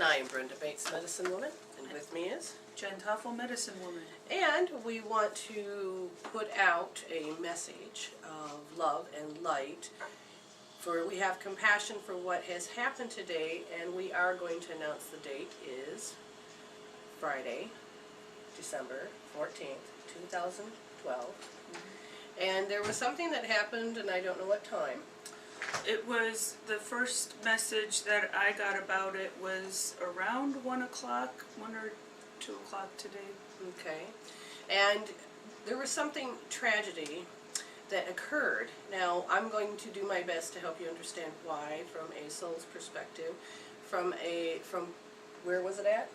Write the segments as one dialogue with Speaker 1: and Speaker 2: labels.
Speaker 1: I am Brenda Bates, Medicine Woman, and with me is
Speaker 2: Jen Toffel, Medicine Woman.
Speaker 1: And we want to put out a message of love and light. For we have compassion for what has happened today, and we are going to announce the date is Friday, December 14th, 2012. And there was something that happened, and I don't know what time.
Speaker 2: It was, the first message that I got about it was around 1 o'clock, 1 or 2 o'clock today.
Speaker 1: Okay. And there was something tragedy that occurred. Now, I'm going to do my best to help you understand why from a soul's perspective. From where was it at?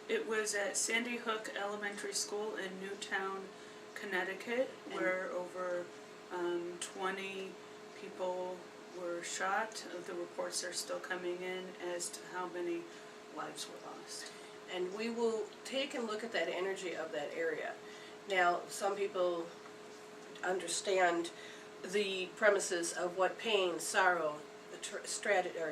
Speaker 2: It was at Sandy Hook Elementary School in Newtown, Connecticut, where over 20 people were shot. The reports are still coming in as to how many lives were lost.
Speaker 1: And we will take and look at that energy of that area. Now, some people understand the premises of what pain, sorrow,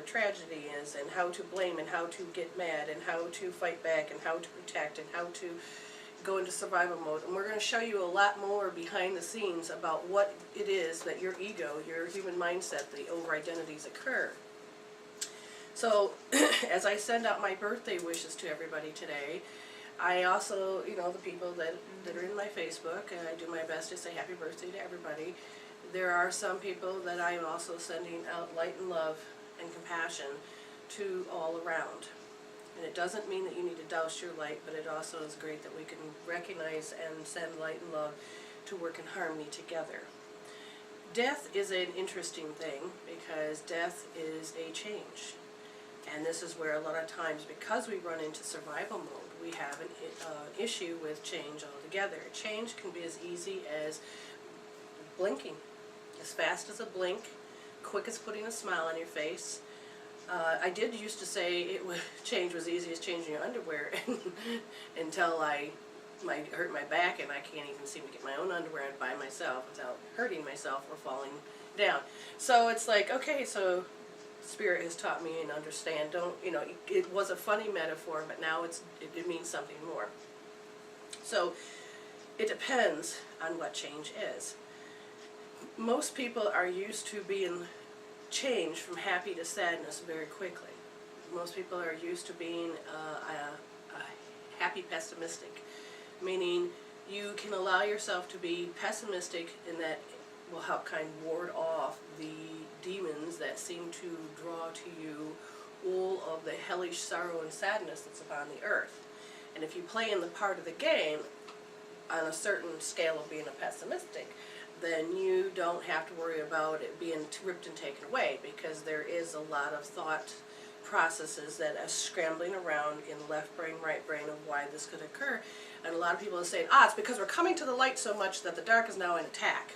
Speaker 1: tragedy is, and how to blame, and how to get mad, and how to fight back, and how to protect, and how to go into survival mode. And we're going to show you a lot more behind the scenes about what it is that your ego, your human mindset, the over-identities occur. So, as I send out my birthday wishes to everybody today, I also, the people that are in my Facebook, and I do my best to say happy birthday to everybody. There are some people that I am also sending out light and love and compassion to all around. And it doesn't mean that you need to douse your light, but it also is great that we can recognize and send light and love to work in harmony together. Death is an interesting thing because death is a change. And this is where a lot of times, because we run into survival mode, we have an issue with change altogether. Change can be as easy as blinking, as fast as a blink, quick as putting a smile on your face. I did used to say change was easy as changing your underwear until I hurt my back and I can't even seem to get my own underwear on by myself without hurting myself or falling down. So it's like, okay, so Spirit has taught me and understand. It was a funny metaphor, but now it means something more. So it depends on what change is. Most people are used to being changed from happy to sadness very quickly. Most people are used to being a happy pessimistic, meaning you can allow yourself to be pessimistic, and that will help kind of ward off the demons that seem to draw to you all of the hellish sorrow and sadness that's upon the earth. And if you play in the part of the game on a certain scale of being a pessimistic, then you don't have to worry about it being ripped and taken away, because there is a lot of thought processes that are scrambling around in the left brain, right brain of why this could occur. And a lot of people are saying, it's because we're coming to the light so much that the dark is now in attack.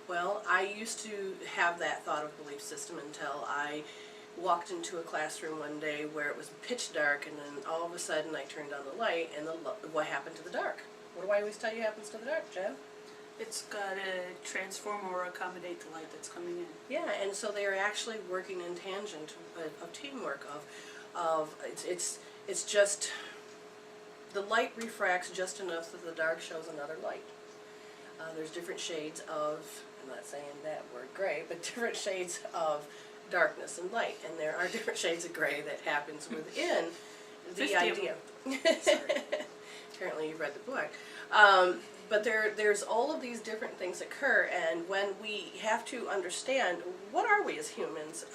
Speaker 1: Well, I used to have that thought of belief system until I walked into a classroom one day where it was pitch dark, and then all of a sudden I turned on the light, and what happened to the dark? What do I always tell you happens to the dark, Jen? It's
Speaker 2: got to transform or accommodate the light that's coming in.
Speaker 1: Yeah, and so they are actually working in tangent of teamwork. It's just the light refracts just enough that the dark shows another light. There's different shades of, I'm not saying that word gray, but different shades of darkness and light, and there are different shades of gray that happens within the idea. Apparently you've read the book. But there's all of these different things occur, and when we have to understand, what are we as humans?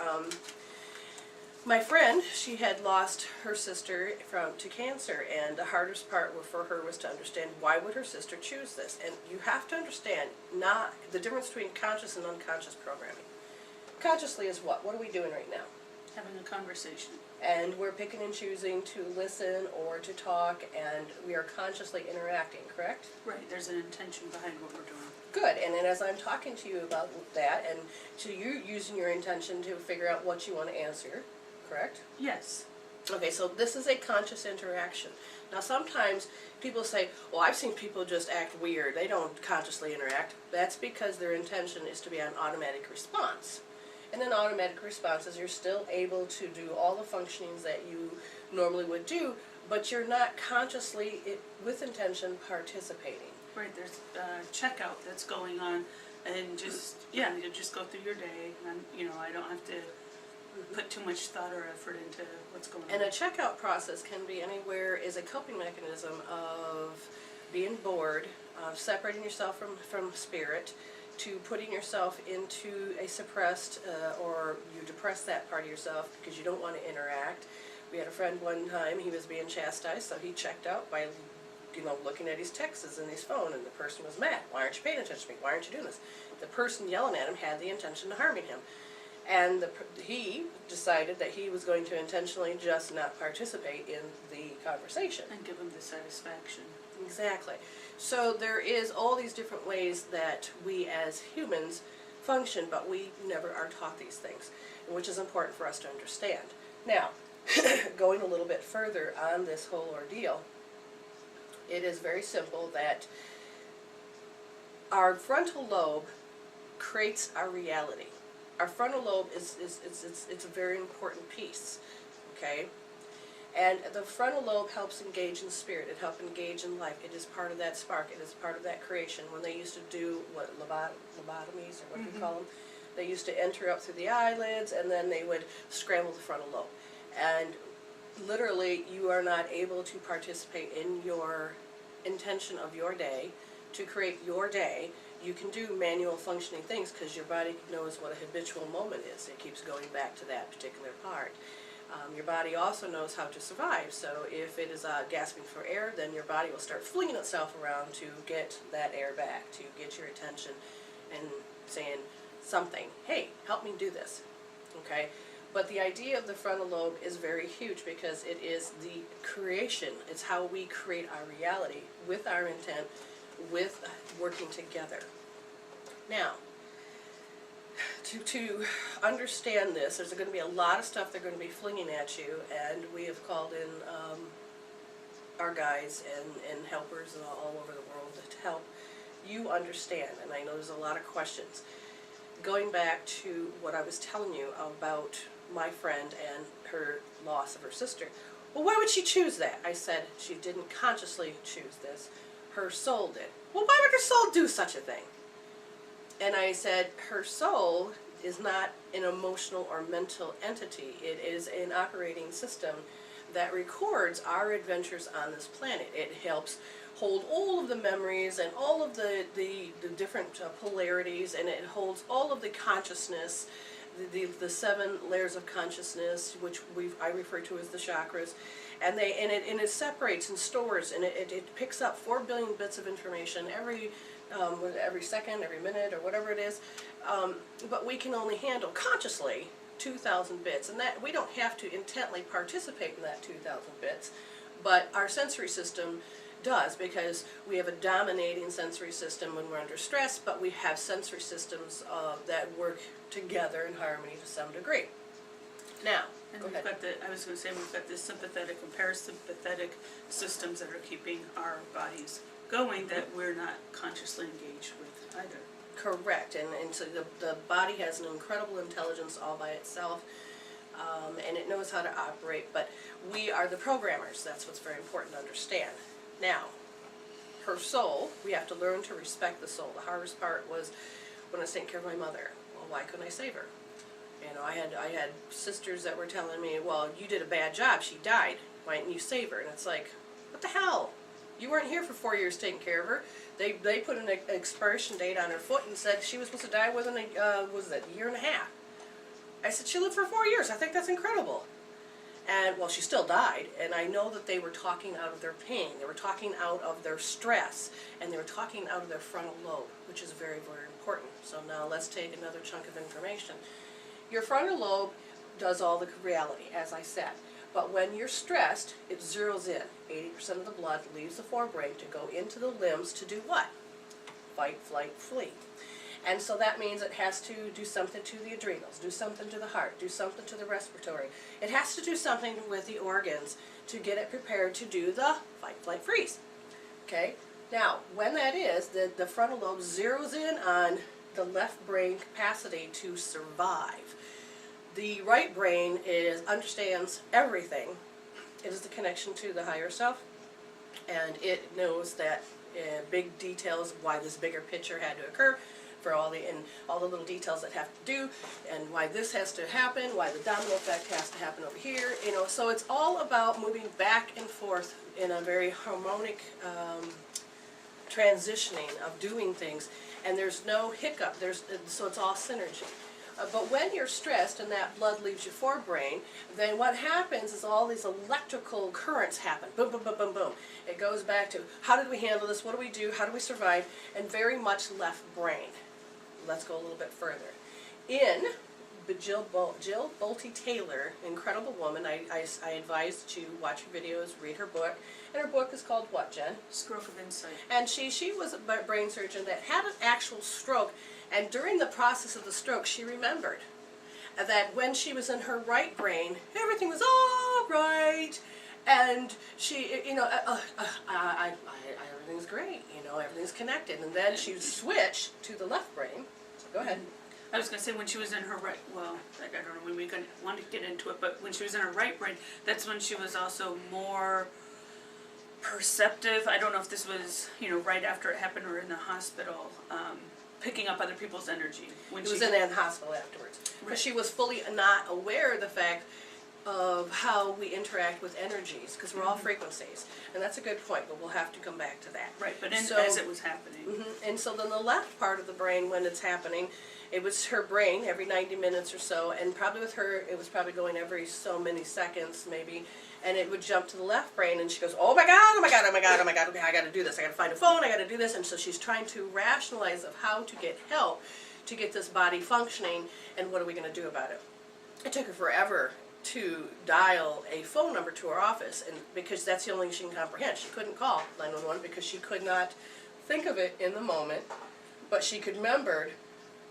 Speaker 1: My friend, she had lost her sister to cancer, and the hardest part for her was to understand, why would her sister choose this? And you have to understand the difference between conscious and unconscious programming. Consciously is what? What are we doing right now?
Speaker 2: Having a conversation.
Speaker 1: And we're picking and choosing to listen or to talk, and we are consciously interacting, correct?
Speaker 2: Right, there's an intention behind what we're doing.
Speaker 1: Good, and then as I'm talking to you about that, and to you using your intention to figure out what you want to answer, correct?
Speaker 2: Yes.
Speaker 1: Okay, so this is a conscious interaction. Now sometimes people say, well, I've seen people just act weird, they don't consciously interact. That's because their intention is to be on automatic response. and then automatic responses, you're still able to do all the functionings that you normally would do, but you're not consciously, with intention, participating.
Speaker 2: Right, there's a checkout that's going on, and just, yeah, you just go through your day, and, you know, I don't have to put too much thought or effort into what's going on.
Speaker 1: And a checkout process can be anywhere is a coping mechanism of being bored, separating yourself from spirit, to putting yourself into a suppressed, or you depress that part of yourself because you don't want to interact. We had a friend one time, he was being chastised, so he checked out by, you know, looking at his texts and his phone, and the person was mad. Why aren't you paying attention to me? Why aren't you doing this? The person yelling at him had the intention of harming him. And he decided that he was going to intentionally just not participate in the conversation.
Speaker 2: And give them the satisfaction.
Speaker 1: Exactly. So there is all these different ways that we as humans function, but we never are taught these things, which is important for us to understand. Now, going a little bit further on this whole ordeal, it is very simple that our frontal lobe creates our reality. Our frontal lobe it's a very important piece, okay? And the frontal lobe helps engage in spirit. It helps engage in life. It is part of that spark. It is part of that creation. When they used to do, lobotomies, or what do you call them? They used to enter up through the eyelids, and then they would scramble the frontal lobe. And literally, you are not able to participate in your intention of your day, to create your day. You can do manual functioning things because your body knows what a habitual moment is. It keeps going back to that particular part. Your body also knows how to survive, so if it is gasping for air, then your body will start flinging itself around to get that air back, to get your attention and saying something, hey, help me do this, okay? But the idea of the frontal lobe is very huge because it is the creation. It's how we create our reality with our intent, with working together. Now, to understand this, there's going to be a lot of stuff they're going to be flinging at you, and we have called in our guides and helpers all over the world to help you understand, and I know there's a lot of questions. Going back to what I was telling you about my friend and her loss of her sister, well, why would she choose that? I said she didn't consciously choose this. Her soul did. Well, why would her soul do such a thing? And I said, her soul is not an emotional or mental entity. It is an operating system that records our adventures on this planet. It helps hold all of the memories and all of the different polarities, and it holds all of the consciousness, the 7 layers of consciousness, which I refer to as the chakras. And it separates and stores, and it picks up 4 billion bits of information every second, every minute, or whatever it is. But we can only handle consciously 2,000 bits, and that we don't have to intently participate in that 2,000 bits, but our sensory system does, because we have a dominating sensory system when we're under stress, but we have sensory systems that work together in harmony to some degree. Now,
Speaker 2: and we've got I was going to say, we've got the sympathetic and parasympathetic systems that are keeping our bodies going, that we're not consciously engaged with either.
Speaker 1: Correct, and so the body has an incredible intelligence all by itself, and it knows how to operate, but we are the programmers. That's what's very important to understand. Now, her soul, we have to learn to respect the soul. The hardest part was when I was taking care of my mother. Well, why couldn't I save her? You know, I had sisters that were telling me, well, you did a bad job, she died, why didn't you save her? And it's like, what the hell? You weren't here for 4 years taking care of her. They put an expiration date on her foot and said she was supposed to die within a year and a half. I said, she lived for 4 years. I think that's incredible. And, well, she still died, and I know that they were talking out of their pain. They were talking out of their stress, and they were talking out of their frontal lobe, which is very, very important. So now let's take another chunk of information. Your frontal lobe does all the reality, as I said. But when you're stressed, it zeroes in. 80% of the blood leaves the forebrain to go into the limbs to do what? Fight, flight, flee. And so that means it has to do something to the adrenals, do something to the heart, do something to the respiratory. It has to do something with the organs to get it prepared to do the fight, flight, freeze. Okay? Now, when that is, the frontal lobe zeroes in on the left brain capacity to survive. The right brain understands everything. It is the connection to the higher self, and it knows that big details why this bigger picture had to occur, for all the little details that have to do, and why this has to happen, why the domino effect has to happen over here. So it's all about moving back and forth in a very harmonic transitioning of doing things, and there's no hiccup. So it's all synergy. But when you're stressed and that blood leaves your forebrain, then what happens is all these electrical currents happen. Boom, boom, boom, boom, boom. It goes back to how did we handle this? What do we do? How do we survive? And very much left brain. Let's go a little bit further. Jill Bolte Taylor, incredible woman. I advise that you watch her videos, read her book. And her book is called what, Jen?
Speaker 2: Stroke of Insight.
Speaker 1: And she was a brain surgeon that had an actual stroke. And during the process of the stroke, she remembered that when she was in her right brain, everything was all right. And she, everything's great, everything's connected. And then she switched to the left brain. Go ahead.
Speaker 2: I was going to say when she was in her right, well, I don't know when we want to get into it, but when she was in her right brain, that's when she was also more perceptive. I don't know if this was, right after it happened or in the hospital, picking up other people's energy.
Speaker 1: It was in the hospital afterwards. Because she was fully not aware of the fact of how we interact with energies, because we're all frequencies. And that's a good point, but we'll have to come back to that.
Speaker 2: Right, but as it was happening.
Speaker 1: And so then the left part of the brain, when it's happening, it was her brain every 90 minutes or so, and probably with her, it was probably going every so many seconds, maybe, and it would jump to the left brain, and she goes, oh my God, oh my God, oh my God, oh my God, okay, I gotta do this, I gotta find a phone, I gotta do this, and so she's trying to rationalize of how to get help to get this body functioning, and what are we gonna do about it? It took her forever to dial a phone number to her office, and because that's the only thing she can comprehend. She couldn't call 911 because she could not think of it in the moment, but she could remember,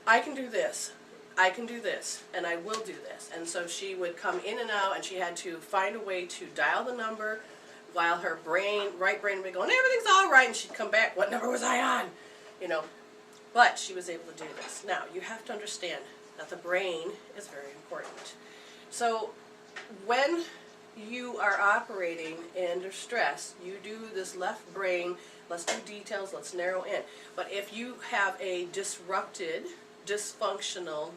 Speaker 1: I can do this, I can do this, and I will do this. And so she would come in and out, and she had to find a way to dial the number while her right brain would be going, everything's all right, and she'd come back, what number was I on? But she was able to do this. Now, you have to understand that the brain is very important. So when you are operating under stress, you do this left brain, let's do details, let's narrow in. But if you have a disrupted, dysfunctional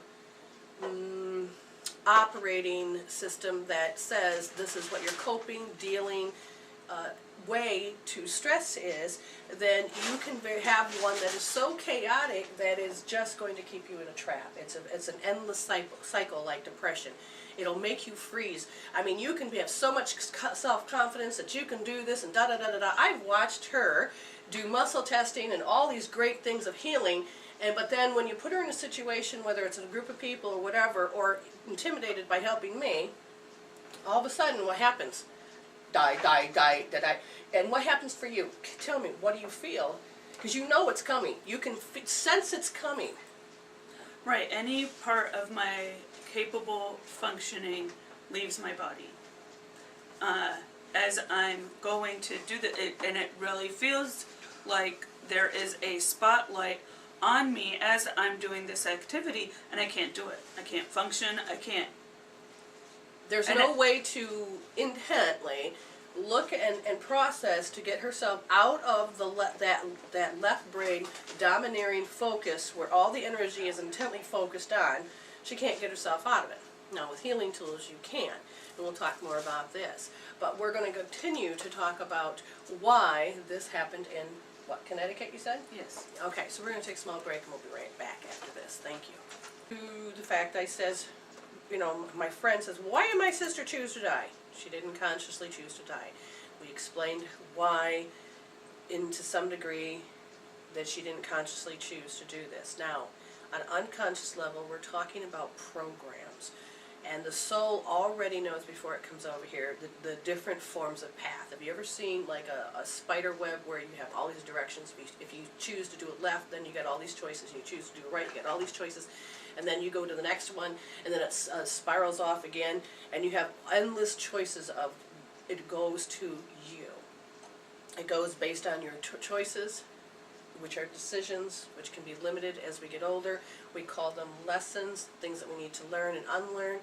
Speaker 1: operating system that says this is what your coping, dealing way to stress is, then you can have one that is so chaotic that is just going to keep you in a trap. It's an endless cycle like depression. It'll make you freeze. I mean, you can have so much self-confidence that you can do this and da-da-da-da-da. I've watched her do muscle testing and all these great things of healing, but then when you put her in a situation, whether it's in a group of people or whatever, or intimidated by helping me, all of a sudden what happens? Die. And what happens for you? Tell me, what do you feel? Because you know it's coming. You can sense it's coming.
Speaker 2: Right, any part of my capable functioning leaves my body. As I'm going to do and it really feels like there is a spotlight on me as I'm doing this activity, and I can't do it. I can't function, I can't.
Speaker 1: There's no way to intently look and process to get herself out of that left brain domineering focus where all the energy is intently focused on. She can't get herself out of it. Now with healing tools you can, and we'll talk more about this. But we're going to continue to talk about why this happened in, what, Connecticut you said?
Speaker 2: Yes.
Speaker 1: Okay, so we're going to take a small break and we'll be right back after this. Thank you. To the fact I says, my friend says, why did my sister choose to die? She didn't consciously choose to die. We explained why, to some degree, that she didn't consciously choose to do this. Now, on an unconscious level, we're talking about programs. And the soul already knows before it comes over here the different forms of path. Have you ever seen like a spider web where you have all these directions? If you choose to do it left, then you get all these choices. You choose to do it right, you get all these choices. And then you go to the next one, and then it spirals off again, and you have endless choices of, it goes to you. It goes based on your choices, which are decisions, which can be limited as we get older. We call them lessons, things that we need to learn and unlearn.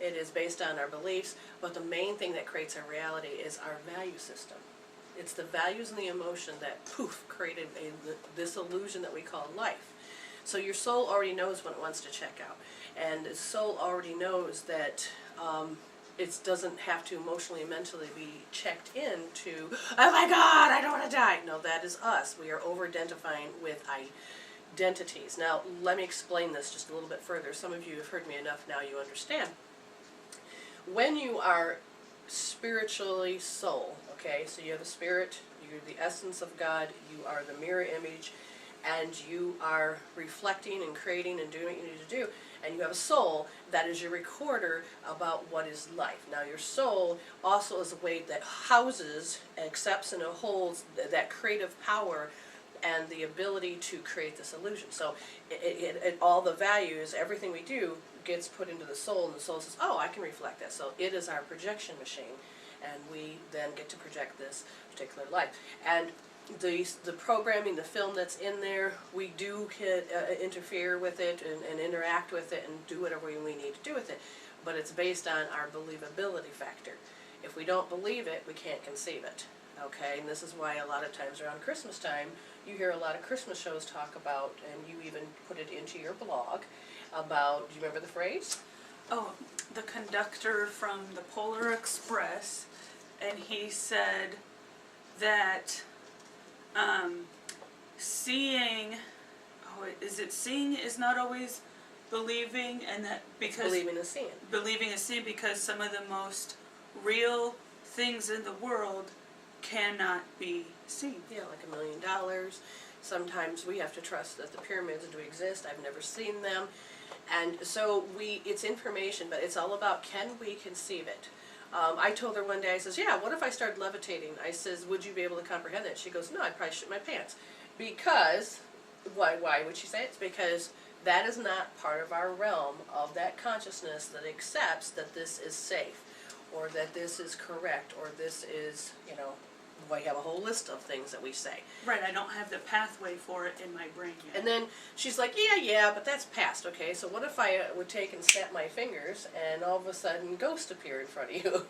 Speaker 1: It is based on our beliefs, but the main thing that creates our reality is our value system. It's the values and the emotion that, poof, created this illusion that we call life. So your soul already knows when it wants to check out. And the soul already knows that it doesn't have to emotionally and mentally be checked in to, oh my God, I don't want to die. No, that is us. We are over-identifying with identities. Now, let me explain this just a little bit further. Some of you have heard me enough, now you understand. When you are spiritually soul, okay, so you have a spirit, you're the essence of God, you are the mirror image, and you are reflecting and creating and doing what you need to do, and you have a soul that is your recorder about what is life. Now your soul also is a way that houses, accepts, and holds that creative power and the ability to create this illusion. So all the values, everything we do gets put into the soul, and the soul says, oh, I can reflect that. So it is our projection machine, and we then get to project this particular life. And the programming, the film that's in there, we do interfere with it and interact with it and do whatever we need to do with it, but it's based on our believability factor. If we don't believe it, we can't conceive it. Okay, and this is why a lot of times around Christmas time, you hear a lot of Christmas shows talk about, and you even put it into your blog, about, do you remember the phrase?
Speaker 2: Oh, the conductor from the Polar Express, and he said that seeing is not always believing, and that because
Speaker 1: Believing is seeing.
Speaker 2: Believing is seeing, because some of the most real things in the world cannot be seen.
Speaker 1: Yeah, like $1 million. Sometimes we have to trust that the pyramids do exist. I've never seen them. And so it's information, but it's all about, can we conceive it? I told her one day, I says, yeah, what if I started levitating? I says, would you be able to comprehend that? She goes, no, I'd probably shit my pants. Because, why would she say it? It's because that is not part of our realm of that consciousness that accepts that this is safe, or that this is correct, or this is, we have a whole list of things that we say.
Speaker 2: Right, I don't have the pathway for it in my brain yet.
Speaker 1: And then she's like, yeah, but that's past, okay? So what if I would take and snap my fingers and all of a sudden ghosts appear in front of you?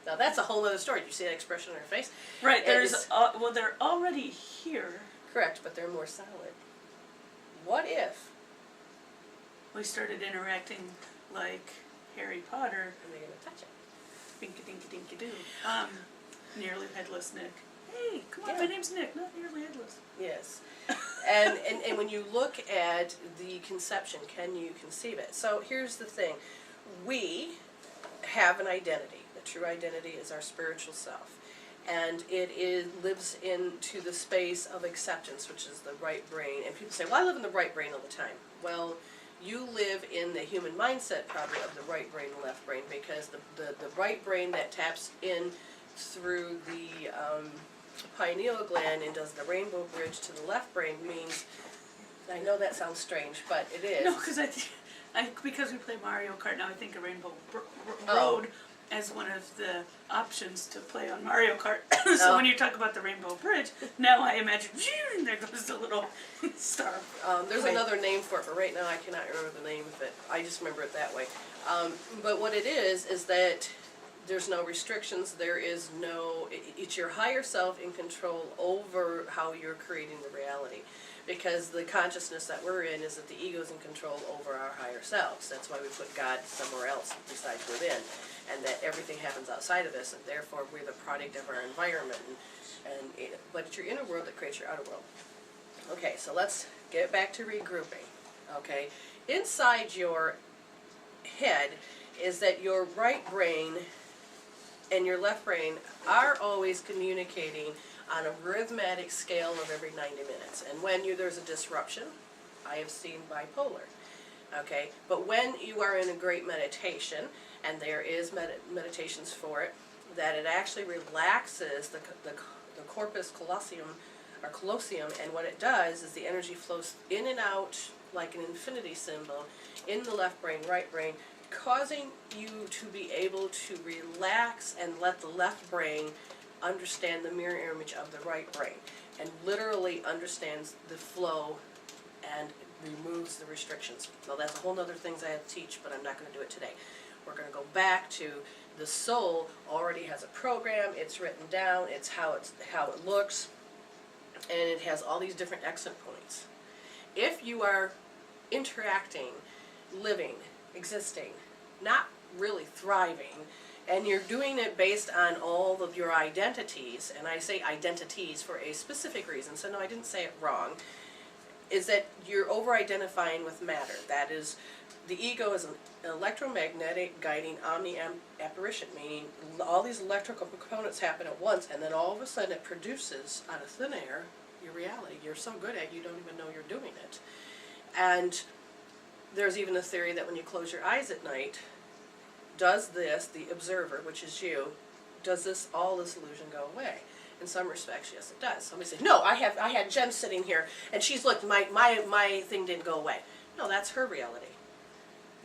Speaker 1: Now that's a whole other story. Do you see that expression on her face?
Speaker 2: Right, they're already here.
Speaker 1: Correct, but they're more solid. What if
Speaker 2: we started interacting like Harry Potter?
Speaker 1: and they're going to touch it?
Speaker 2: Binky dinky dinky doo. Nearly headless Nick. Hey, come on,
Speaker 1: Yeah.
Speaker 2: my name's Nick, not nearly headless.
Speaker 1: Yes. And when you look at the conception, can you conceive it? So here's the thing. We have an identity. The true identity is our spiritual self. And it lives into the space of acceptance, which is the right brain. And people say, well, I live in the right brain all the time. Well, you live in the human mindset probably of the right brain and left brain, because the right brain that taps in through the pineal gland and does the rainbow bridge to the left brain means, I know that sounds strange, but it is.
Speaker 2: No, because we play Mario Kart now, I think a Rainbow
Speaker 1: Oh.
Speaker 2: Road as one of the options to play on Mario Kart. So when you talk about the Rainbow Bridge, now I imagine, there goes the little star.
Speaker 1: There's
Speaker 2: Wait.
Speaker 1: another name for it, but right now I cannot remember the name of it. I just remember it that way. But what it is that there's no restrictions, there is no, it's your higher self in control over how you're creating the reality. Because the consciousness that we're in is that the ego's in control over our higher selves. That's why we put God somewhere else besides within. And that everything happens outside of us, and therefore we're the product of our environment. But it's your inner world that creates your outer world. Okay, so let's get back to regrouping. Okay, inside your head is that your right brain and your left brain are always communicating on a rhythmic scale of every 90 minutes. And when there's a disruption, I have seen bipolar. Okay, but when you are in a great meditation, and there is meditations for it, that it actually relaxes the corpus callosum, and what it does is the energy flows in and out like an infinity symbol in the left brain, right brain, causing you to be able to relax and let the left brain understand the mirror image of the right brain. and literally understands the flow and removes the restrictions. Now that's a whole other things I have to teach, but I'm not going to do it today. We're going to go back to the soul already has a program, it's written down, it's how it looks, and it has all these different exit points. If you are interacting, living, existing, not really thriving, and you're doing it based on all of your identities, and I say identities for a specific reason, so no, I didn't say it wrong, is that you're over-identifying with matter. That is, the ego is an electromagnetic guiding omni-apparition, meaning all these electrical components happen at once, and then all of a sudden it produces, out of thin air, your reality. You're so good at it, you don't even know you're doing it. And there's even a theory that when you close your eyes at night, does this, the observer, which is you, does all this illusion go away? In some respects, yes, it does. Somebody says, no, I had Jen sitting here, and she's looked, my thing didn't go away. No, that's her reality.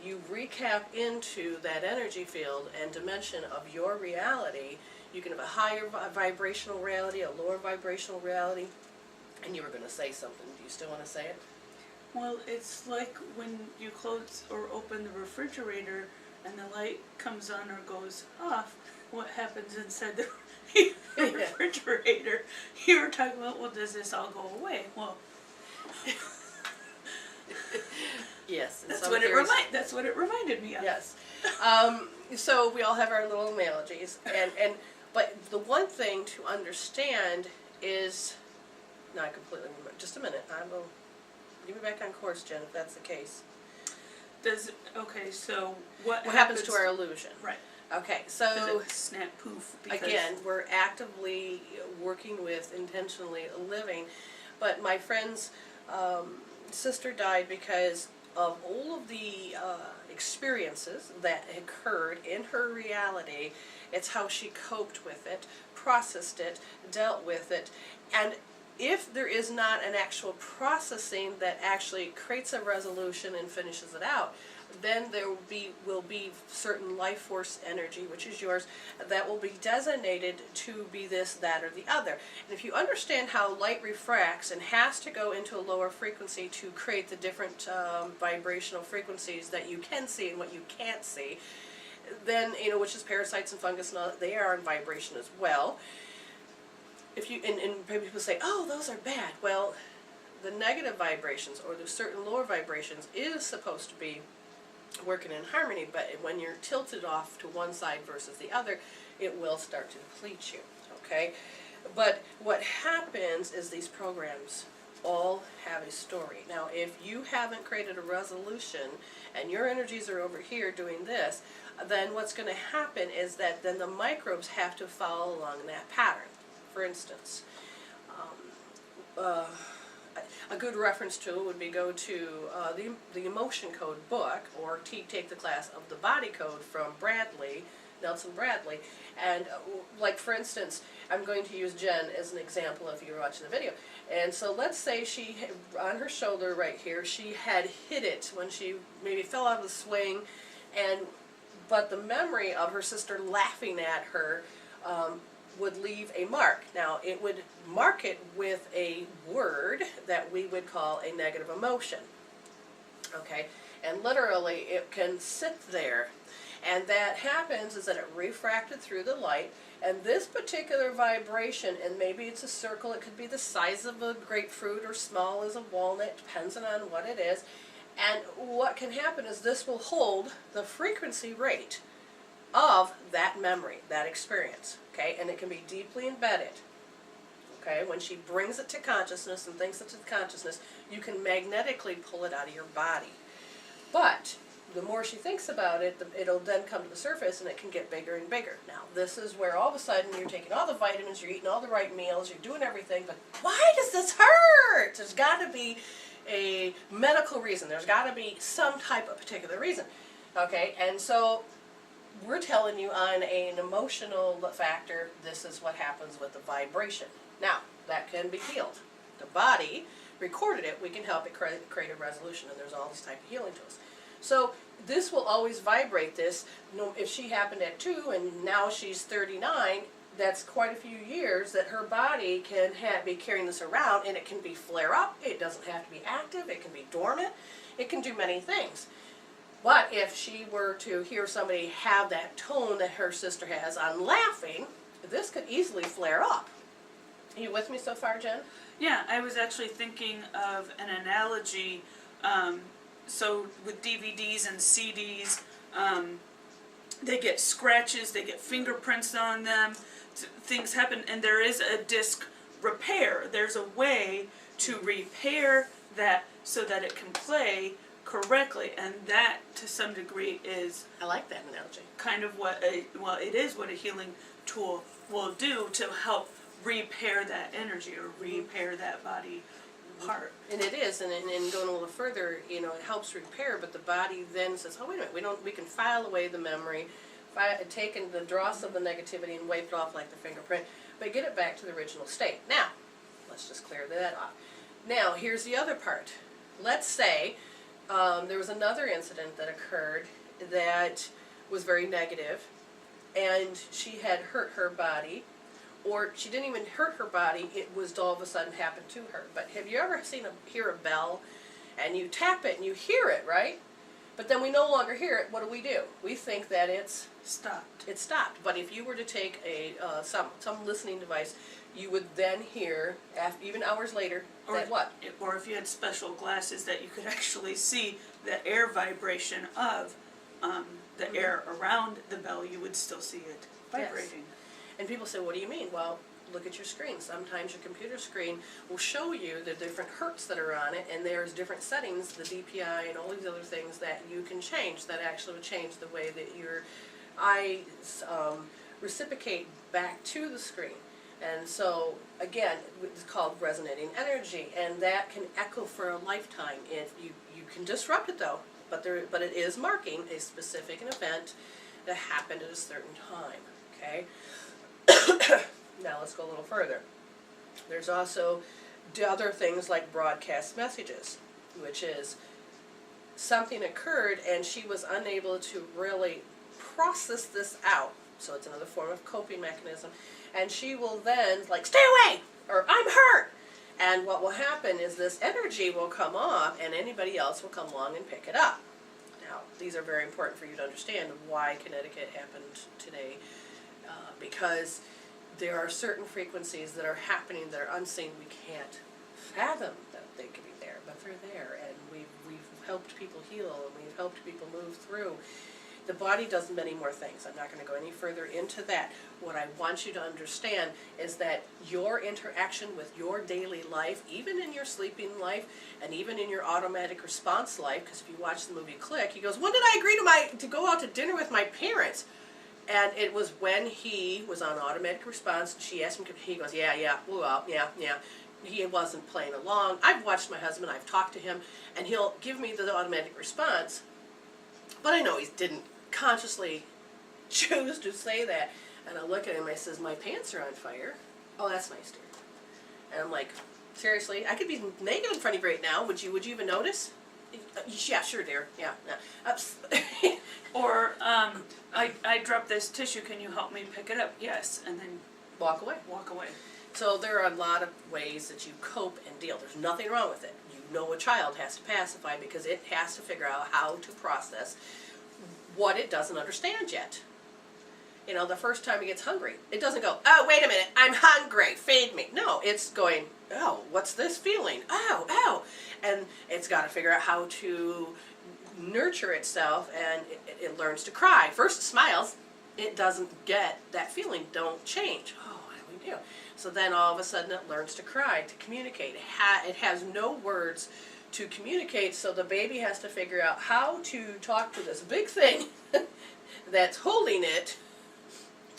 Speaker 1: You recap into that energy field and dimension of your reality. You can have a higher vibrational reality, a lower vibrational reality, and you were going to say something. Do you still want to say it?
Speaker 2: Well, it's like when you close or open the refrigerator and the light comes on or goes off, what happens inside the refrigerator? You were talking about, well, does this all go away? Well,
Speaker 1: yes.
Speaker 2: That's what it reminded me of.
Speaker 1: Yes. So we all have our little analogies, but the one thing to understand is, not completely. Just a minute. I will give me back on course, Jen, if that's the case.
Speaker 2: So what
Speaker 1: happens to our illusion?
Speaker 2: Right.
Speaker 1: Okay, so
Speaker 2: snap poof.
Speaker 1: Again, we're actively working with intentionally living, but my friend's sister died because of all of the experiences that occurred in her reality. It's how she coped with it, processed it, dealt with it, and if there is not an actual processing that actually creates a resolution and finishes it out, then there will be certain life force energy, which is yours, that will be designated to be this, that, or the other. And if you understand how light refracts and has to go into a lower frequency to create the different vibrational frequencies that you can see and what you can't see, then, which is parasites and fungus, and all, they are in vibration as well. If you and people say, oh, those are bad. Well, the negative vibrations or the certain lower vibrations is supposed to be working in harmony, but when you're tilted off to one side versus the other, it will start to deplete you, okay? But what happens is these programs all have a story. Now, if you haven't created a resolution and your energies are over here doing this, then what's going to happen is that then the microbes have to follow along that pattern. For instance, a good reference tool would be go to the Emotion Code book, or take the class of the Body Code from Nelson Bradley. And like for instance, I'm going to use Jen as an example if you're watching the video. And so let's say she, on her shoulder right here, she had hit it when she maybe fell out of the swing, but the memory of her sister laughing at her would leave a mark. Now, it would mark it with a word that we would call a negative emotion. Okay? And literally, it can sit there. And that happens is that it refracted through the light, and this particular vibration, and maybe it's a circle, it could be the size of a grapefruit or small as a walnut, depends on what it is. And what can happen is this will hold the frequency rate of that memory, that experience, okay? And it can be deeply embedded, okay? When she brings it to consciousness and thinks it to consciousness, you can magnetically pull it out of your body. But the more she thinks about it, it'll then come to the surface and it can get bigger and bigger. Now, this is where all of a sudden you're taking all the vitamins, you're eating all the right meals, you're doing everything, but why does this hurt? There's got to be a medical reason. There's got to be some type of particular reason, okay? And so we're telling you on an emotional factor, this is what happens with the vibration. Now, that can be healed. The body recorded it, we can help it create a resolution, and there's all this type of healing tools. So this will always vibrate this. If she happened at 2 and now she's 39, that's quite a few years that her body can be carrying this around, and it can be flare up. It doesn't have to be active. It can be dormant. It can do many things. But if she were to hear somebody have that tone that her sister has on laughing, this could easily flare up. Are you with me so far, Jen?
Speaker 2: Yeah, I was actually thinking of an analogy. So with DVDs and CDs, they get scratches, they get fingerprints on them, things happen, and there is a disc repair. There's a way to repair that so that it can play correctly, and that to some degree is,
Speaker 1: I like that analogy.
Speaker 2: kind of what it is what a healing tool will do to help repair that energy or repair that body part.
Speaker 1: And it is, and going a little further, it helps repair, but the body then says, oh, wait a minute, we can file away the memory, take in the dross of the negativity and wipe it off like the fingerprint, but get it back to the original state. Now, let's just clear that off. Now, here's the other part. Let's say there was another incident that occurred that was very negative, and she had hurt her body, or she didn't even hurt her body, it was all of a sudden happened to her. But have you ever hear a bell, and you tap it and you hear it, right? But then we no longer hear it. What do? We think that it's
Speaker 2: Stopped.
Speaker 1: It's stopped. But if you were to take some listening device, you would then hear, even hours later, that what?
Speaker 2: Or if you had special glasses that you could actually see the air vibration of the air around the bell, you would still see it vibrating.
Speaker 1: Yes. And people say, what do you mean? Well, look at your screen. Sometimes your computer screen will show you the different hertz that are on it, and there's different settings, the DPI and all these other things that you can change that actually would change the way that your eyes reciprocate back to the screen. And so, again, it's called resonating energy, and that can echo for a lifetime. You can disrupt it, though, but it is marking a specific event that happened at a certain time, okay? Now let's go a little further. There's also other things like broadcast messages, which is something occurred and she was unable to really process this out. So it's another form of coping mechanism. And she will then stay away, or I'm hurt. And what will happen is this energy will come off and anybody else will come along and pick it up. Now, these are very important for you to understand why Connecticut happened today. Because there are certain frequencies that are happening that are unseen. We can't fathom that they could be there, but they're there, and we've helped people heal, and we've helped people move through. The body does many more things. I'm not going to go any further into that. What I want you to understand is that your interaction with your daily life, even in your sleeping life, and even in your automatic response life, because if you watch the movie Click, he goes, when did I agree to go out to dinner with my parents? And it was when he was on automatic response. She asked him, he goes, yeah, well, yeah. He wasn't playing along. I've watched my husband, I've talked to him, and he'll give me the automatic response. But I know he didn't consciously choose to say that. And I look at him and I says, my pants are on fire. Oh, that's nice, dear. And I'm like, seriously? I could be naked in front of you right now. Would you even notice? Yeah, sure, dear. Yeah.
Speaker 2: Or, I dropped this tissue, can you help me pick it up? Yes, and then
Speaker 1: walk away.
Speaker 2: walk away.
Speaker 1: So there are a lot of ways that you cope and deal. There's nothing wrong with it. You know a child has to pacify because it has to figure out how to process what it doesn't understand yet. The first time it gets hungry, it doesn't go, oh, wait a minute, I'm hungry, feed me. No, it's going, oh, what's this feeling? Oh. And it's got to figure out how to nurture itself, and it learns to cry. First it smiles, it doesn't get that feeling, don't change. Oh, what do we do? So then all of a sudden it learns to cry, to communicate. It has no words to communicate, so the baby has to figure out how to talk to this big thing that's holding it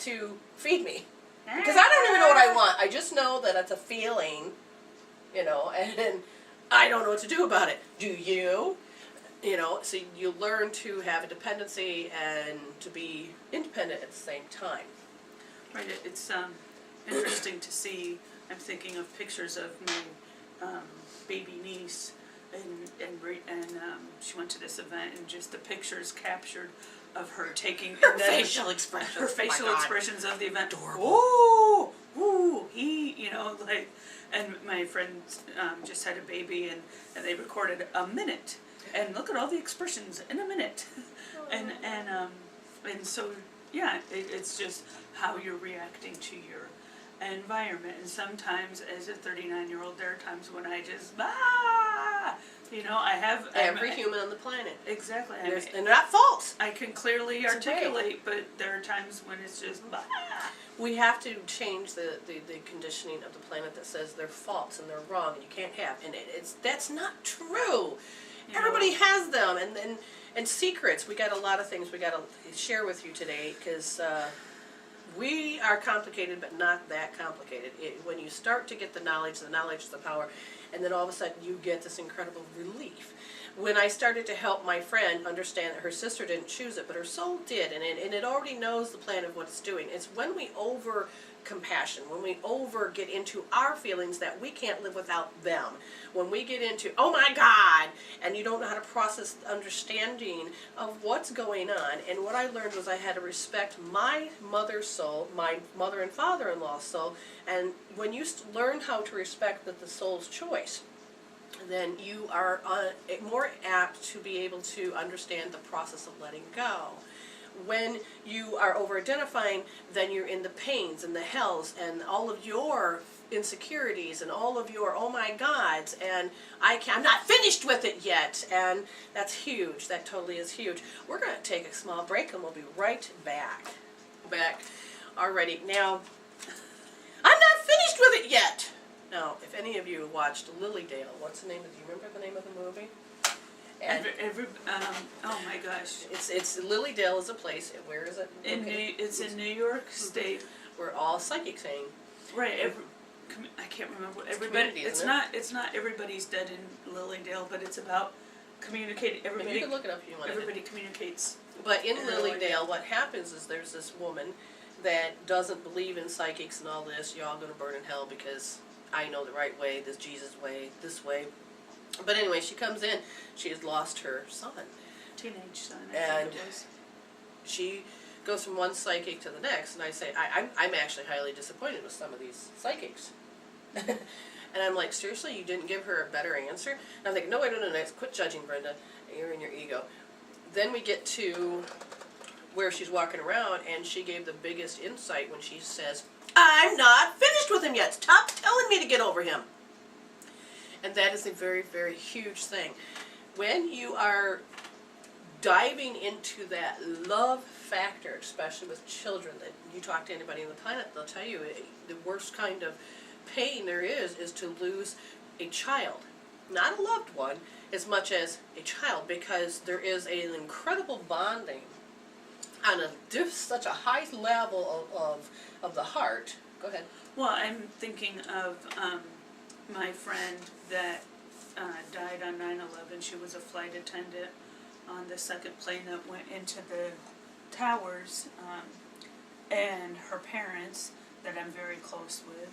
Speaker 1: to feed me. Because I don't even know what I want. I just know that it's a feeling, and I don't know what to do about it. Do you? So you learn to have a dependency and to be independent at the same time.
Speaker 2: Right, it's interesting to see. I'm thinking of pictures of my baby niece, and she went to this event, and just the pictures captured of her taking
Speaker 1: Her facial expressions.
Speaker 2: her facial
Speaker 1: Oh my God.
Speaker 2: expressions of the event.
Speaker 1: Adorable.
Speaker 2: Ooh, ooh, you know, like, and my friend just had a baby, and they recorded a minute, and look at all the expressions in a minute, and so yeah, it's just how you're reacting to your environment. And sometimes, as a 39-year-old, there are times when I just you know, I have
Speaker 1: Every human on the planet.
Speaker 2: exactly.
Speaker 1: And they're not false.
Speaker 2: I can clearly
Speaker 1: It's
Speaker 2: articulate, but there are times when it's just
Speaker 1: We have to change the conditioning of the planet that says they're false and they're wrong and you can't have. And that's not true.
Speaker 2: You know.
Speaker 1: Everybody has them, and secrets. We got a lot of things we got to share with you today, because we are complicated, but not that complicated. When you start to get the knowledge is the power, and then all of a sudden you get this incredible relief. When I started to help my friend understand that her sister didn't choose it, but her soul did, and it already knows the plan of what it's doing. It's when we over compassion, when we over get into our feelings that we can't live without them, when we get into, oh my God, and you don't know how to process the understanding of what's going on. And what I learned was I had to respect my mother's soul, my mother and father-in-law's soul, and when you learn how to respect the soul's choice, then you are more apt to be able to understand the process of letting go. When you are over-identifying, then you're in the pains and the hells and all of your insecurities and all of your oh my gods, and I'm not finished with it yet, and that's huge. That totally is huge. We're going to take a small break and we'll be right back. Already. Now, I'm not finished with it yet. Now, if any of you watched Lilydale, what's the name of? Do you remember the name of the movie? And
Speaker 2: oh my gosh.
Speaker 1: it's Lilydale is a place. Where is it?
Speaker 2: It's in New York State.
Speaker 1: We're all psychic saying.
Speaker 2: Right. I can't remember everybody. It's not everybody's dead in Lilydale, but it's about communicating. Everybody.
Speaker 1: You can look it up if you want.
Speaker 2: Everybody communicates.
Speaker 1: But in Lilydale, what happens is there's this woman that doesn't believe in psychics and all this. You're all going to burn in hell because I know the right way, this Jesus way, this way. But anyway, she comes in, she has lost her son.
Speaker 2: Teenage son, I think it was.
Speaker 1: She goes from one psychic to the next, and I say, I'm actually highly disappointed with some of these psychics. And I'm like, seriously, you didn't give her a better answer? And I'm like, no, quit judging, Brenda, you're in your ego. Then we get to where she's walking around, and she gave the biggest insight when she says, I'm not finished with him yet. Stop telling me to get over him. And that is a very, very huge thing. When you are diving into that love factor, especially with children, that you talk to anybody on the planet, they'll tell you the worst kind of pain there is to lose a child. Not a loved one, as much as a child, because there is an incredible bonding on such a high level of the heart. Go ahead.
Speaker 2: Well, I'm thinking of my friend that died on 9/11. She was a flight attendant on the second plane that went into the towers, and her parents that I'm very close with.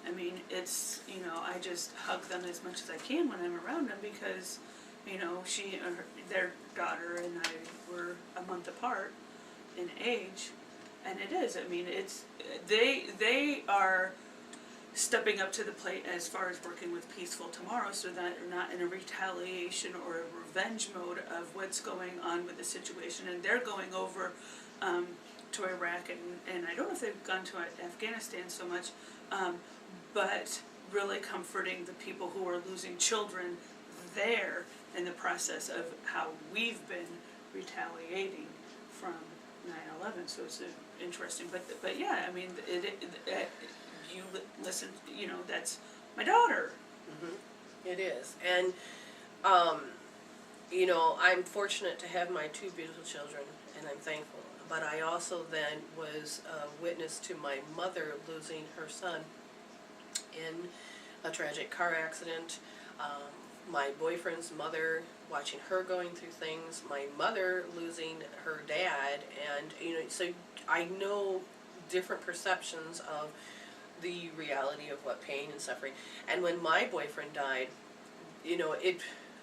Speaker 2: I mean, it's, you know, I just hug them as much as I can when I'm around them because, you know, their daughter and I were a month apart in age, and it is. I mean, it's they are stepping up to the plate as far as working with Peaceful Tomorrow, so that they're not in a retaliation or a revenge mode of what's going on with the situation, and they're going over to Iraq, and I don't know if they've gone to Afghanistan so much, but really comforting the people who are losing children there in the process of how we've been retaliating from 9/11. So it's interesting, but yeah, I mean, you listen, you know, that's my daughter.
Speaker 1: Mm-hmm. It is, and you know, I'm fortunate to have my two beautiful children, and I'm thankful. But I also then was a witness to my mother losing her son in a tragic car accident. My boyfriend's mother, watching her going through things. My mother losing her dad, and you know, so I know different perceptions of the reality of what pain and suffering. And when my boyfriend died, you know,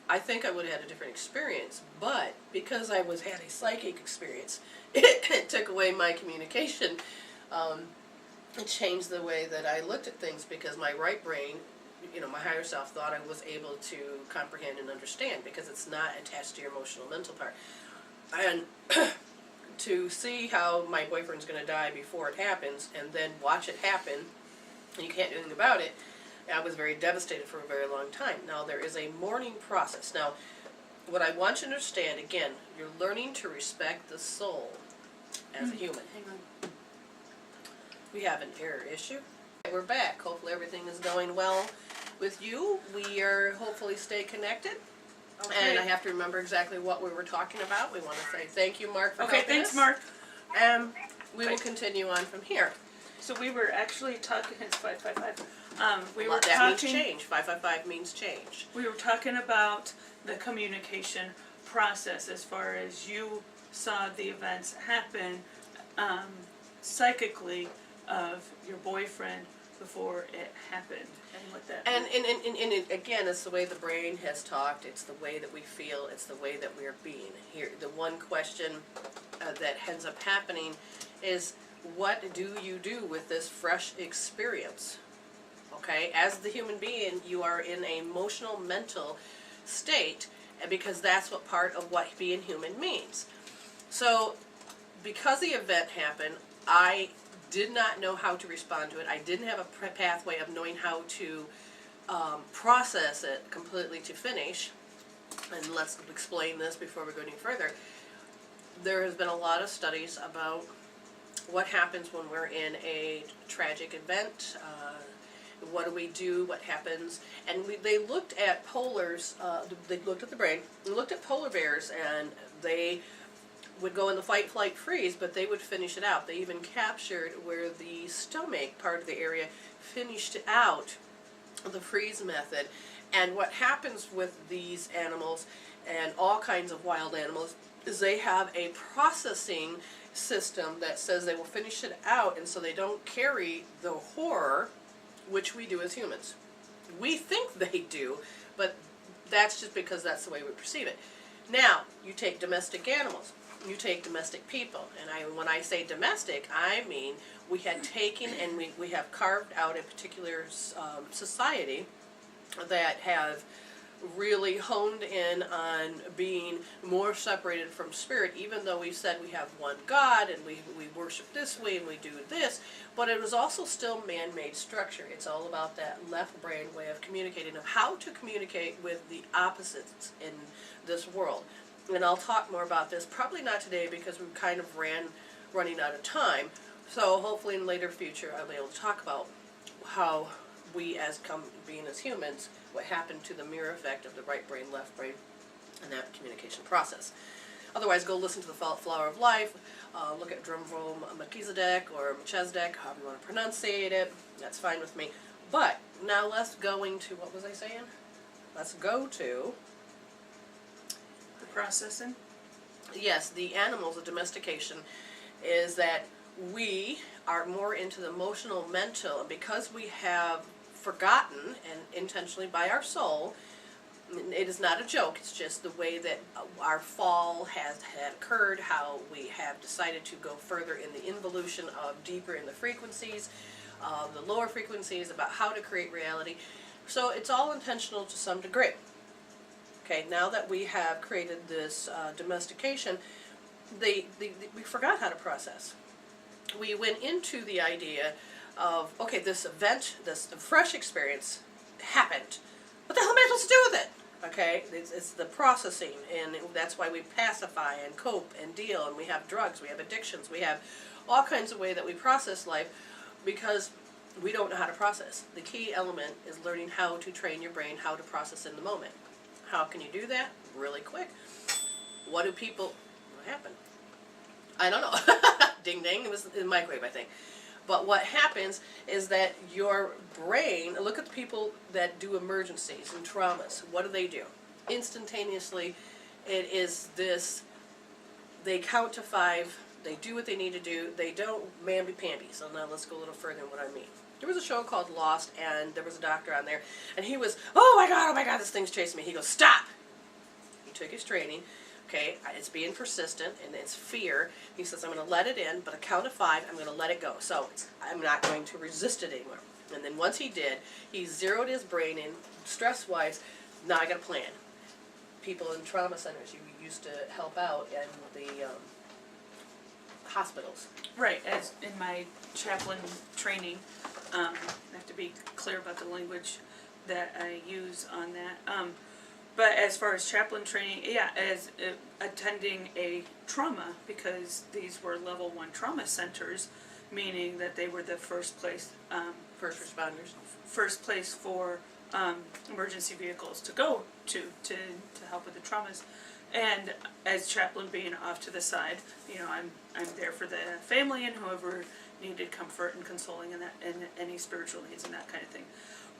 Speaker 1: I think I would have had a different experience, but because I had a psychic experience, it took away my communication. It changed the way that I looked at things because my right brain, my higher self thought I was able to comprehend and understand because it's not attached to your emotional mental part. And to see how my boyfriend's going to die before it happens and then watch it happen, and you can't do anything about it, I was very devastated for a very long time. Now, there is a mourning process. Now, what I want you to understand, again, you're learning to respect the soul as a human.
Speaker 2: Hang on.
Speaker 1: We have an error issue. We're back. Hopefully everything is going well with you. We are hopefully stay connected. Okay. And I have to remember exactly what we were talking about. We want to say thank you, Mark, for helping us.
Speaker 2: Okay, thanks, Mark.
Speaker 1: And we will continue on from here.
Speaker 2: So we were actually talking, it's 555.
Speaker 1: That means change. 555 means change.
Speaker 2: We were talking about the communication process as far as you saw the events happen psychically of your boyfriend before it happened and what that
Speaker 1: and again, it's the way the brain has talked, it's the way that we feel, it's the way that we are being. Here, the one question that ends up happening is, what do you do with this fresh experience? Okay, as the human being, you are in an emotional, mental state, because that's what part of what being human means. So, because the event happened, I did not know how to respond to it. I didn't have a pathway of knowing how to process it completely to finish. And let's explain this before we go any further. There has been a lot of studies about what happens when we're in a tragic event. What do we do? What happens? And they looked at polars. They looked at the brain. They looked at polar bears, and they would go in the fight, flight, freeze, but they would finish it out. They even captured where the stomach part of the area finished out the freeze method. And what happens with these animals and all kinds of wild animals is they have a processing system that says they will finish it out, and so they don't carry the horror which we do as humans. We think they do, but that's just because that's the way we perceive it. Now, you take domestic animals. You take domestic people, and when I say domestic, I mean we had taken and we have carved out a particular society that have really honed in on being more separated from spirit, even though we said we have one God and we worship this way and we do this, but it was also still man-made structure. It's all about that left brain way of communicating, of how to communicate with the opposites in this world. And I'll talk more about this, probably not today because we've kind of running out of time. So hopefully in later future I'll be able to talk about how we being as humans, what happened to the mirror effect of the right brain, left brain, and that communication process. Otherwise, go listen to the Flower of Life, look at Drumroll Melchizedek or Melchizedek, however you want to pronunciate it. That's fine with me. But now let's go into, what was I saying? Let's go to
Speaker 2: processing?
Speaker 1: Yes, the animals, the domestication, is that we are more into the emotional, mental, and because we have forgotten, and intentionally by our soul, it is not a joke, it's just the way that our fall had occurred, how we have decided to go further in the involution of deeper in the frequencies, the lower frequencies, about how to create reality. So it's all intentional to some degree. Okay, now that we have created this domestication, we forgot how to process. We went into the idea of, okay, this event, this fresh experience happened. What the hell am I supposed to do with it? Okay, it's the processing, and that's why we pacify and cope and deal, and we have drugs, we have addictions, we have all kinds of ways that we process life because we don't know how to process. The key element is learning how to train your brain, how to process in the moment. How can you do that? Really quick. What happened? I don't know. Ding ding, it was in the microwave, I think. But what happens is that your brain, look at the people that do emergencies and traumas. What do? Instantaneously, it is this, they count to 5, they do what they need to do, they don't mamby-pamby. So now let's go a little further in what I mean. There was a show called Lost, and there was a doctor on there, and he was, oh my god, this thing's chasing me. He goes, stop! took his training. Okay, it's being persistent and it's fear. He says, I'm going to let it in, but a count of 5, I'm going to let it go. So I'm not going to resist it anymore. And then once he did, he zeroed his brain in, stress-wise. Now I got a plan. People in trauma centers, you used to help out in the hospitals.
Speaker 2: Right, as in my chaplain training, I have to be clear about the language that I use on that. But as far as chaplain training, yeah, as attending a trauma, because these were level 1 trauma centers, meaning that they were the first place,
Speaker 1: First responders.
Speaker 2: first place for emergency vehicles to go to help with the traumas. And as chaplain being off to the side, you know, I'm there for the family and whoever needed comfort and consoling and that, and any spiritual needs and that kind of thing.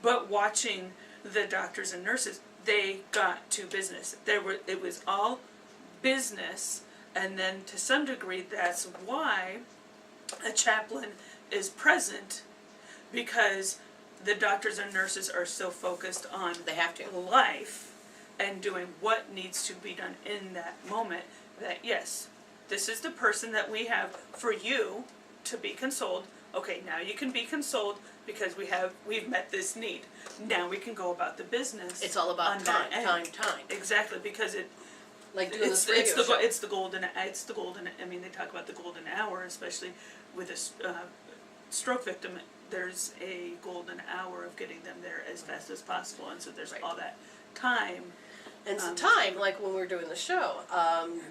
Speaker 2: But watching the doctors and nurses, they got to business. It was all business, and then to some degree that's why a chaplain is present, because the doctors and nurses are so focused on
Speaker 1: They have to.
Speaker 2: life and doing what needs to be done in that moment, that yes, this is the person that we have for you to be consoled. Okay, now you can be consoled because we've met this need. Now we can go about the business.
Speaker 1: It's all about
Speaker 2: on
Speaker 1: time,
Speaker 2: that end.
Speaker 1: time.
Speaker 2: Exactly, because
Speaker 1: Like doing this radio show.
Speaker 2: it's the golden. I mean, they talk about the golden hour, especially with a stroke victim. There's a golden hour of getting them there as fast as possible, and so there's
Speaker 1: Right.
Speaker 2: all that time.
Speaker 1: And some time, like when we're doing the show,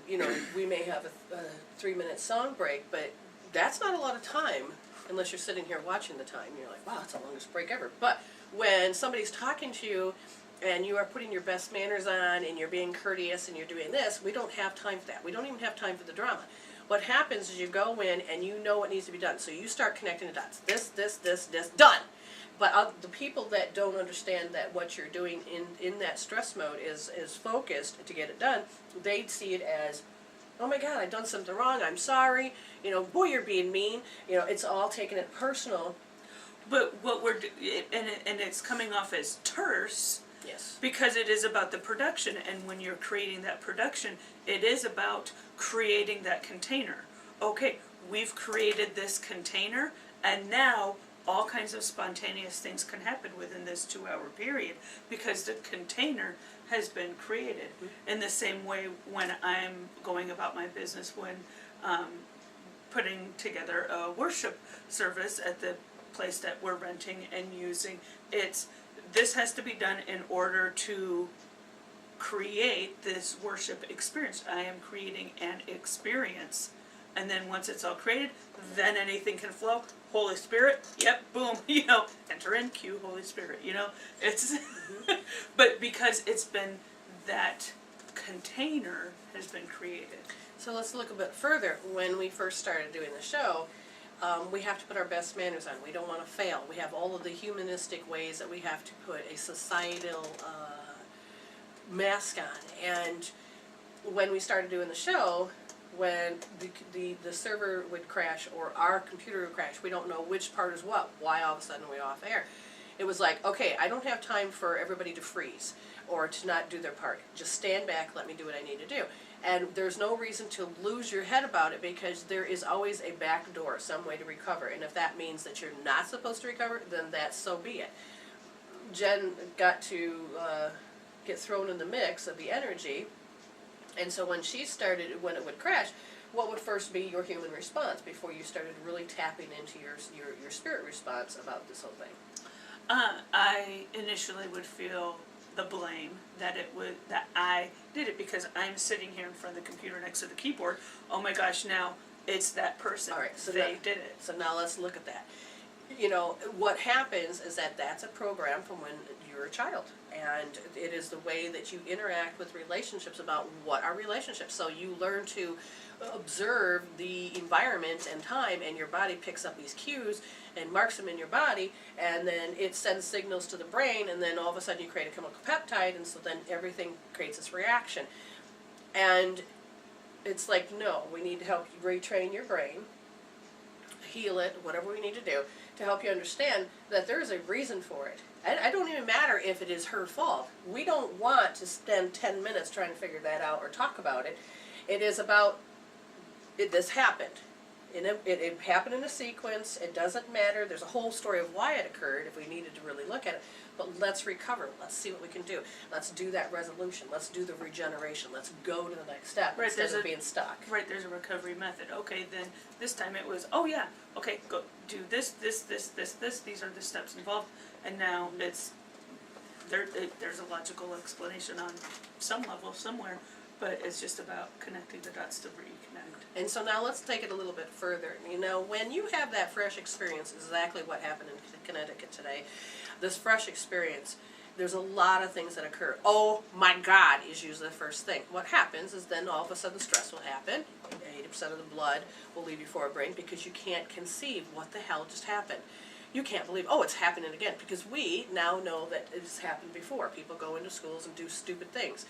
Speaker 1: you know, we may have a 3-minute song break, but that's not a lot of time unless you're sitting here watching the time. You're like, wow, that's the longest break ever. But when somebody's talking to you and you are putting your best manners on and you're being courteous and you're doing this, we don't have time for that. We don't even have time for the drama. What happens is you go in and you know what needs to be done. So you start connecting the dots. This, done. But the people that don't understand that what you're doing in that stress mode is focused to get it done, they'd see it as, oh my God, I've done something wrong, I'm sorry, you know, boy, you're being mean. You know, it's all taking it personal.
Speaker 2: But what and it's coming off as terse.
Speaker 1: Yes.
Speaker 2: Because it is about the production, and when you're creating that production, it is about creating that container. Okay, we've created this container, and now all kinds of spontaneous things can happen within this 2-hour period because the container has been created. In the same way when I'm going about my business, when putting together a worship service at the place that we're renting and using, this has to be done in order to create this worship experience. I am creating an experience, and then once it's all created, then anything can flow. Holy Spirit, yep, boom, you know, enter in, cue Holy Spirit, you know, it's, but because it's been, that container has been created.
Speaker 1: So let's look a bit further. When we first started doing the show, we have to put our best manners on. We don't want to fail. We have all of the humanistic ways that we have to put a societal mask on. And when we started doing the show, when the server would crash or our computer would crash, we don't know which part is what, why all of a sudden we're off air. It was like, okay, I don't have time for everybody to freeze or to not do their part. Just stand back, let me do what I need to do. And there's no reason to lose your head about it, because there is always a back door, some way to recover. And if that means that you're not supposed to recover, then that's so be it. Jen got to get thrown in the mix of the energy, and so when she started, when it would crash, what would first be your human response before you started really tapping into your spirit response about this whole thing?
Speaker 2: I initially would feel the blame that I did it because I'm sitting here in front of the computer next to the keyboard. Oh my gosh, now it's that person.
Speaker 1: All right, so
Speaker 2: they did it.
Speaker 1: So now let's look at that. You know, what happens is that that's a program from when you're a child, and it is the way that you interact with relationships about what are relationships. So you learn to observe the environment and time, and your body picks up these cues and marks them in your body, and then it sends signals to the brain, and then all of a sudden you create a chemical peptide, and so then everything creates this reaction. And it's like, no, we need to help you retrain your brain, heal it, whatever we need to do, to help you understand that there is a reason for it. I don't even matter if it is her fault. We don't want to spend 10 minutes trying to figure that out or talk about it. It is about, this happened. It happened in a sequence. It doesn't matter. There's a whole story of why it occurred if we needed to really look at it. But let's recover. Let's see what we can do. Let's do that resolution. Let's do the regeneration. Let's go to the next step instead of being stuck.
Speaker 2: Right, there's a recovery method. Okay, then this time it was, oh yeah, okay, go do this, this. These are the steps involved. And now there's a logical explanation on some level somewhere, but it's just about connecting the dots to reconnect.
Speaker 1: And so now let's take it a little bit further. You know, when you have that fresh experience, exactly what happened in Connecticut today, this fresh experience, there's a lot of things that occur. Oh my God is usually the first thing. What happens is then all of a sudden stress will happen. 80% of the blood will leave your forebrain because you can't conceive what the hell just happened. You can't believe, oh, it's happening again, because we now know that it's happened before. People go into schools and do stupid things.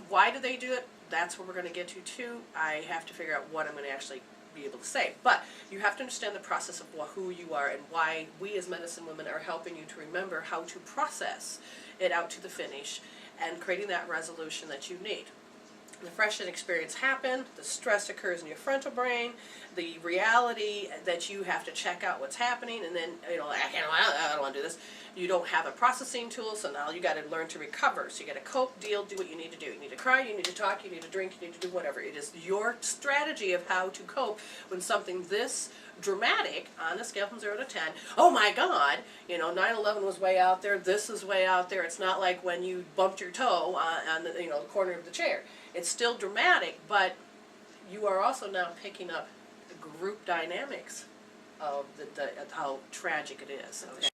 Speaker 1: Why do they do it? That's what we're going to get to too. I have to figure out what I'm going to actually be able to say. But you have to understand the process of who you are and why we as medicine women are helping you to remember how to process it out to the finish and creating that resolution that you need. The fresh experience happened, the stress occurs in your frontal brain, the reality that you have to check out what's happening, and then, you know, I don't want to do this. You don't have a processing tool, so now you got to learn to recover. So you got to cope, deal, do what you need to do. You need to cry, you need to talk, you need to drink, you need to do whatever. It is your strategy of how to cope when something this dramatic, on a scale from 0 to 10, oh my God, you know, 9/11 was way out there, this is way out there. It's not like when you bumped your toe on the, you know, the corner of the chair. It's still dramatic, but you are also now picking up the group dynamics of how tragic it is. Okay.